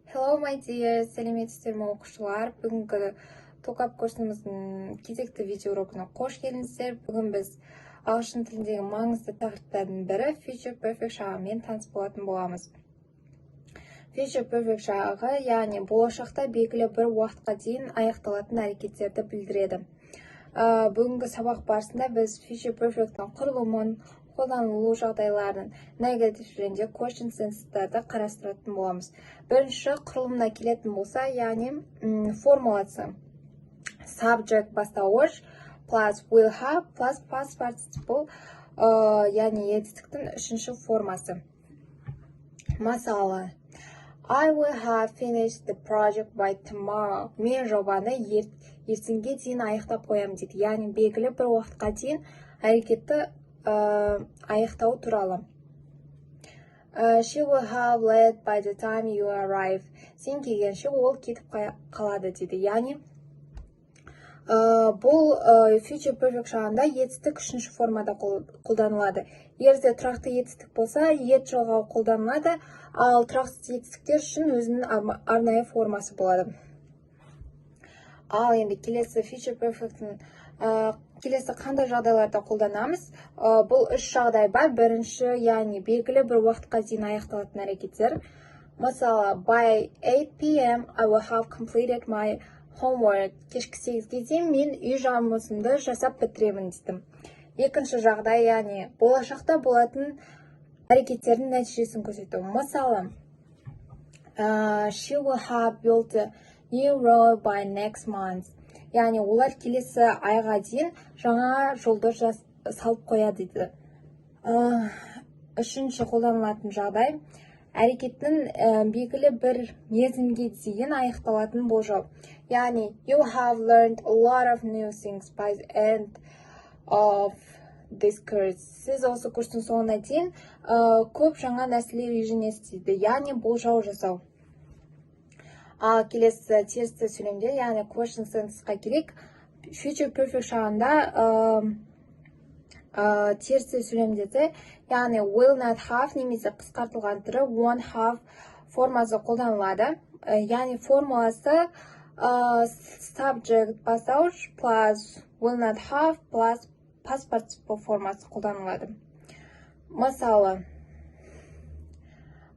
Hello my dear, сәлеметсіздер ме оқушылар? Бүгінгі токап курсымыздың кезекті видеоурогына қош келдіңіздер. Бүгін біз ағылшын тіліндегі маңызды тақырыптардың бірі future perfect шағымен таныс болатын боламыз. Future perfect шағы, яғни болашақта белгілі бір уақытқа дейін аяқталатын әрекеттерді білдіреді. Бүгінгі сабақ барысында біз future perfect'ның құрылымын, қолданылу жағдайларын, негатив және question sentence'дарды қарастыратын боламыз. Бірінші құрылымына келетін болса, яғни формуласы subject бастауыш plus will have plus past participle, яғни етістіктің үшінші формасы. Мысалы, I will have finished the project by tomorrow. Мен жобаны ертеңге дейін аяқтап қоямын дейді. Яғни белгілі бір уақытқа дейін әрекетті аяқтау туралы. She will have left by the time you arrive. Сен келгенше ол кетіп қалады дейді. Яғни бұл future perfect шағында етістік үшінші формада қолданылады. Егерде тұрақты етістік болса, ет жалғау қолданылады, ал тұрақсыз етістіктер үшін өзінің арнайы формасы болады. Ал енді келесі future perfect'ің келесі қандай жағдайларда қолданамыз? Бұл үш жағдай бар. Бірінші, яғни белгілі бір уақытқа дейін аяқталатын әрекеттер. Мысалы, by 8 p.m. I will have completed my homework. Кешкі 8-ге дейін мен үй жұмысымды жасап бітіремін дедім. Екінші жағдай, яғни болашақта болатын әрекеттердің нәтижесін көрсету. Мысалы, she will have built a new road by next month. Яғни олар келесі айға дейін жаңа жолды салып қояды дейді. Үшінші қолданылатын жағдай, әрекеттің белгілі бір мерзімге дейін аяқталатын болжау. Яғни you have learned a lot of new things by the end of this course. Сіз осы курстың соңына дейін көп жаңа нәрселер үйренесіз дейді. Яғни болжау жасау. Ал келесі терісті сөйлемде, яғни question sentence'қа келейік. Future perfect шағында терісті сөйлемдерде, яғни will not have немесе қысқартылған түрі won't have формасы қолданылады. Яғни формуласы subject бастауыш plus will not have plus past participle формасы қолданылады. Мысалы,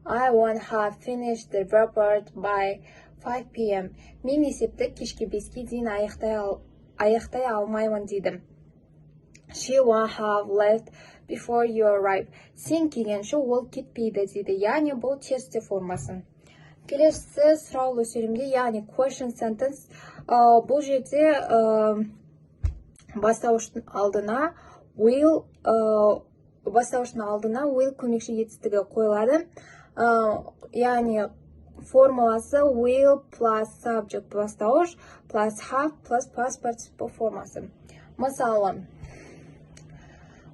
I won't have finished the report by 5 p.m. Мен есепті кешке 5-ке дейін аяқтай алмаймын дейді. She won't have left before you arrive. Сен келгенше ол кетпейді дейді. Яғни бұл терісті формасы. Келесі сұраулы сөйлемде, яғни question sentence. Бұл жерде бастауыштың алдына will көмекші етістігі қойылады. Яғни формуласы will plus subject бастауыш plus have plus past participle формасы. Мысалы,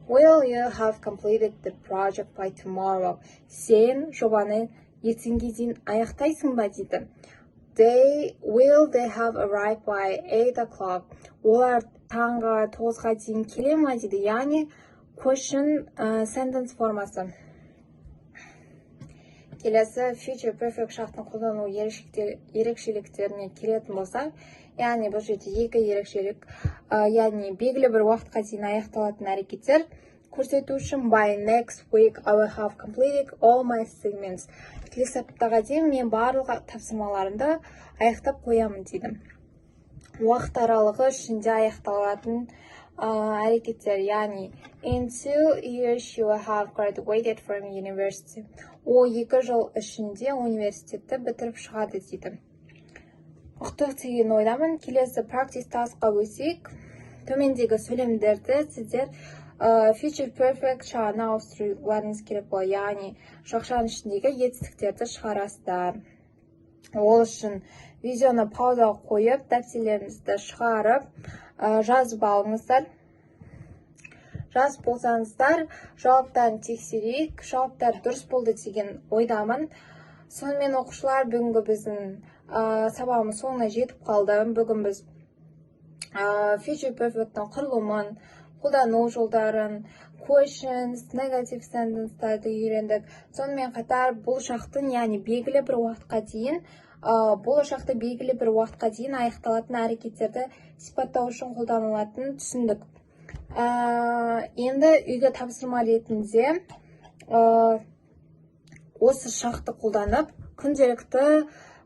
will you have completed the project by tomorrow? Сен жобаны ертеңге дейін аяқтайсың ба дейді. Will they have arrived by 8 o'clock? Олар таңғы 9-ға дейін келе ме дейді. Яғни question sentence формасы. Келесі future perfect шақтың қолдану ерекшеліктеріне келетін болса, яғни бұл жерде екі ерекшелік, яғни белгілі бір уақытқа дейін аяқталатын әрекеттер көрсету үшін by next week I will have completed all my segments. Келесі аптаға дейін мен барлық тапсырмаларымды аяқтап қоямын дейді. Уақыт аралығы ішінде аяқталатын әрекеттер, яғни in 2 years you will have graduated from university. О 2 жыл ішінде университетті бітіріп шығады дейді. Ұқтық деген ойдамын. Келесі practice task'қа өтсек, төмендегі сөйлемдерді сіздер future perfect шағына ауыстыруларыңыз керек болады. Яғни жақшаның ішіндегі етістіктерді шығарасыздар. Ол үшін видеоны пауза қойып, дәптерлеріңізді шығарып, жазып алыңыздар. Жазып болсаңыздар, жауаптарын тексерейік. Жауаптар дұрыс болды деген ойдамын. Сонымен оқушылар, бүгінгі біздің сабағымыз соңына жетіп қалды. Бүгін біз future perfect'ның құрылымын, қолдану жолдарын, questions, negative sentence'дарды үйрендік. Сонымен қатар бұл шақтың, яғни белгілі бір уақытқа дейін болашақта белгілі бір уақытқа дейін аяқталатын әрекеттерді сипаттау үшін қолданылатынын түсіндік. Енді үйге тапсырма ретінде осы шақты қолданып күнделікті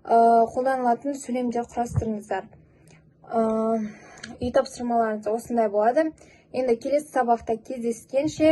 қолданылатын сөйлемдер құрастырыңыздар. Үй тапсырмаларыңыз осындай болады. Енді келесі сабақта кездескенше